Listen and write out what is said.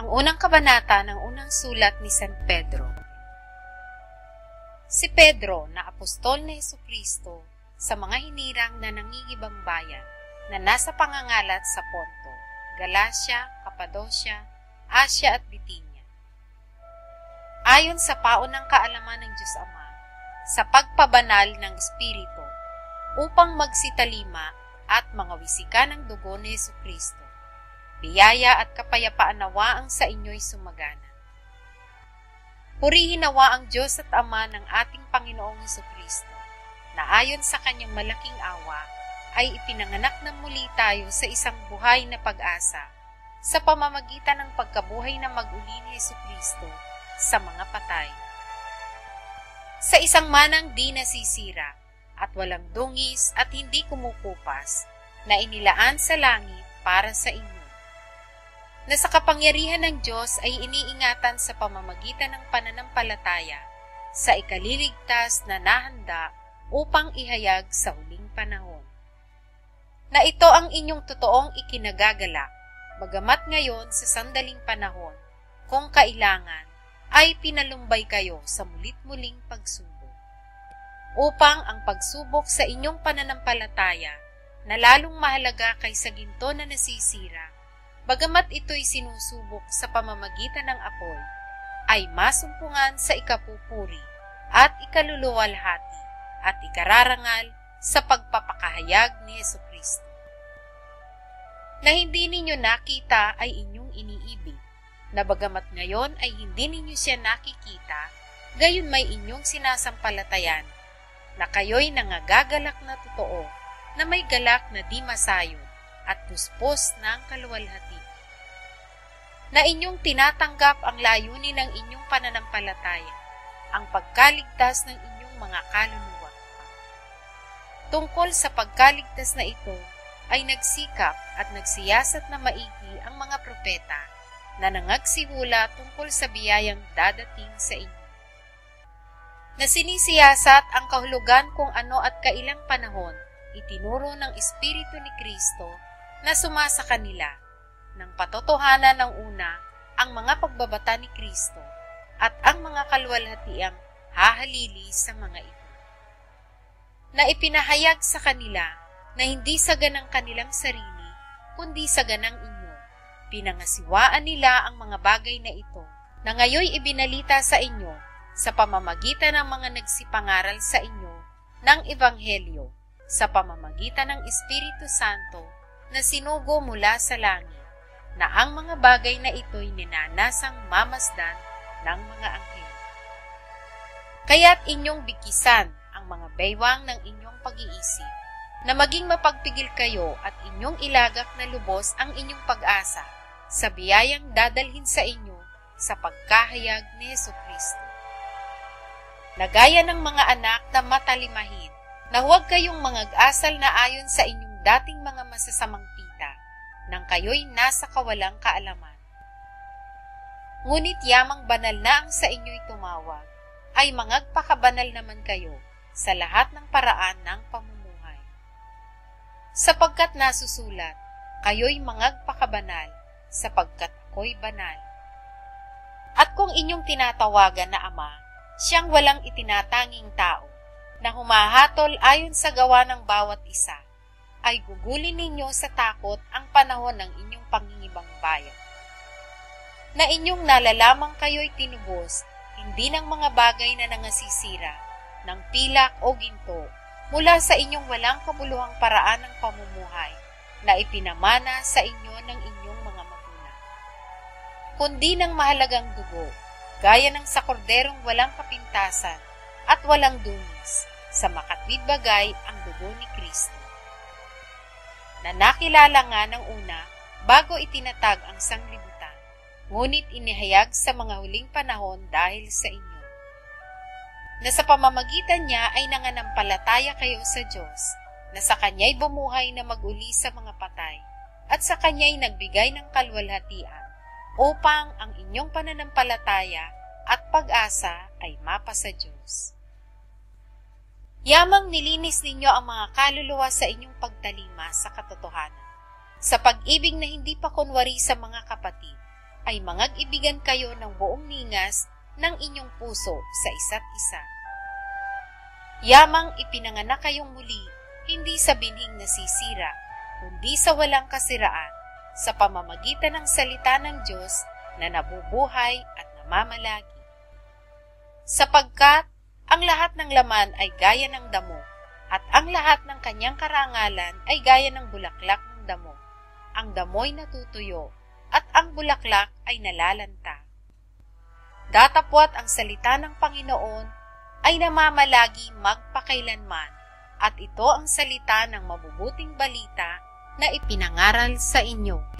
Ang unang kabanata ng unang sulat ni San Pedro. Si Pedro, na apostol ni Jesucristo, sa mga hinirang na nangingibang bayan, na nasa pangangalat sa Ponto, Galacia, Cappadocia, Asia at Bitinia. Ayon sa paon ng kaalaman ng Diyos Ama, sa pagpabanal ng Espiritu, upang magsitalima at mga wisika ng dugo ni Jesucristo, biyaya at kapayapaan nawa ang sa inyo'y sumagana. Purihin nawa ang Diyos at Ama ng ating Panginoong Jesucristo, na ayon sa kanyang malaking awa, ay ipinanganak na muli tayo sa isang buhay na pag-asa, sa pamamagitan ng pagkabuhay na mag-uli ni Jesucristo sa mga patay. Sa isang manang di nasisira, at walang dungis at hindi kumukupas, na inilaan sa langit para sa inyo, na sa kapangyarihan ng Diyos ay iniingatan sa pamamagitan ng pananampalataya sa ikaliligtas na nahanda upang ihayag sa huling panahon. Na ito ang inyong totoong ikinagagalak, bagamat ngayon sa sandaling panahon, kung kailangan, ay pinalumbay kayo sa mulit-muling pagsubok, upang ang pagsubok sa inyong pananampalataya na lalong mahalaga kaysa ginto na nasisira, bagamat ito'y sinusubok sa pamamagitan ng apoy, ay masumpungan sa ikapupuri at ikaluluwalhati at ikararangal sa pagpapakahayag ni Jesucristo. Na hindi ninyo nakita ay inyong iniibig, na bagamat ngayon ay hindi ninyo siya nakikita, gayon may inyong sinasampalatayan, na kayo'y nangagagalak na totoo, na may galak na di masayon, at puspos ng kaluwalhati. Na inyong tinatanggap ang layunin ng inyong pananampalataya, ang pagkaligtas ng inyong mga kaluluwa. Tungkol sa pagkaligtas na ito, ay nagsikap at nagsiyasat na maigi ang mga propeta na nangagsihula tungkol sa biyayang dadating sa inyo. Na sinisiyasat ang kahulugan kung ano at kailang panahon itinuro ng Espiritu ni Kristo na sumasa kanila, ng patotohanan ng una ang mga pagbabata ni Kristo at ang mga kaluwalhatiang hahalili sa mga ito. Na ipinahayag sa kanila na hindi sa ganang kanilang sarili, kundi sa ganang inyo, pinangasiwaan nila ang mga bagay na ito, na ngayoy ibinalita sa inyo sa pamamagitan ng mga nagsipangaral sa inyo ng Ebanghelyo, sa pamamagitan ng Espiritu Santo na sinugo mula sa langit, na ang mga bagay na ito'y ninanasang mamasdan ng mga anghel. Kaya't inyong bikisan ang mga baywang ng inyong pag-iisip, na maging mapagpigil kayo at inyong ilagak na lubos ang inyong pag-asa sa biyayang dadalhin sa inyo sa pagkahayag ni Jesucristo. Na gaya ng mga anak na matalimahin, na huwag kayong mangag-asal na ayon sa inyong dating mga masasamang pita, nang kayo'y nasa kawalang kaalaman. Ngunit yamang banal na ang sa inyo'y tumawag, ay mangagpakabanal naman kayo sa lahat ng paraan ng pamumuhay. Sapagkat nasusulat, kayo'y mangagpakabanal, sapagkat ako'y banal. At kung inyong tinatawagan na Ama, siyang walang itinatanging tao, na humahatol ayon sa gawa ng bawat isa, ay gugulin ninyo sa takot ang panahon ng inyong pangingibang bayan. Na inyong nalalamang kayo'y tinubos, hindi ng mga bagay na nangasisira, ng pilak o ginto, mula sa inyong walang kabuluhang paraan ng pamumuhay, na ipinamana sa inyo ng inyong mga magulang. Kundi ng mahalagang dugo, gaya ng sa korderong walang kapintasan, at walang dungis, sa makatwid bagay ang dugo ni Kristo, na nakilala nga ng una bago itinatag ang sanglibutan, ngunit inihayag sa mga huling panahon dahil sa inyo. Na sa pamamagitan niya ay nananampalataya kayo sa Diyos, na sa Kanya'y bumuhay na mag-uli sa mga patay, at sa Kanya'y nagbigay ng kaluwalhatian, upang ang inyong pananampalataya at pag-asa ay mapa sa Diyos. Yamang nilinis ninyo ang mga kaluluwa sa inyong pagtalima sa katotohanan, sa pag-ibig na hindi pa kunwari sa mga kapatid, ay mangag-ibigan kayo ng buong ningas ng inyong puso sa isa't isa. Yamang ipinanganak kayong muli, hindi sa binhing nasisira, kundi sa walang kasiraan, sa pamamagitan ng salita ng Diyos na nabubuhay at namamalagi. Sapagkat ang lahat ng laman ay gaya ng damo, at ang lahat ng kanyang karangalan ay gaya ng bulaklak ng damo. Ang damo'y natutuyo, at ang bulaklak ay nalalanta. Datapwat ang salita ng Panginoon ay namamalagi magpakailanman, at ito ang salita ng mabubuting balita na ipinangaral sa inyo.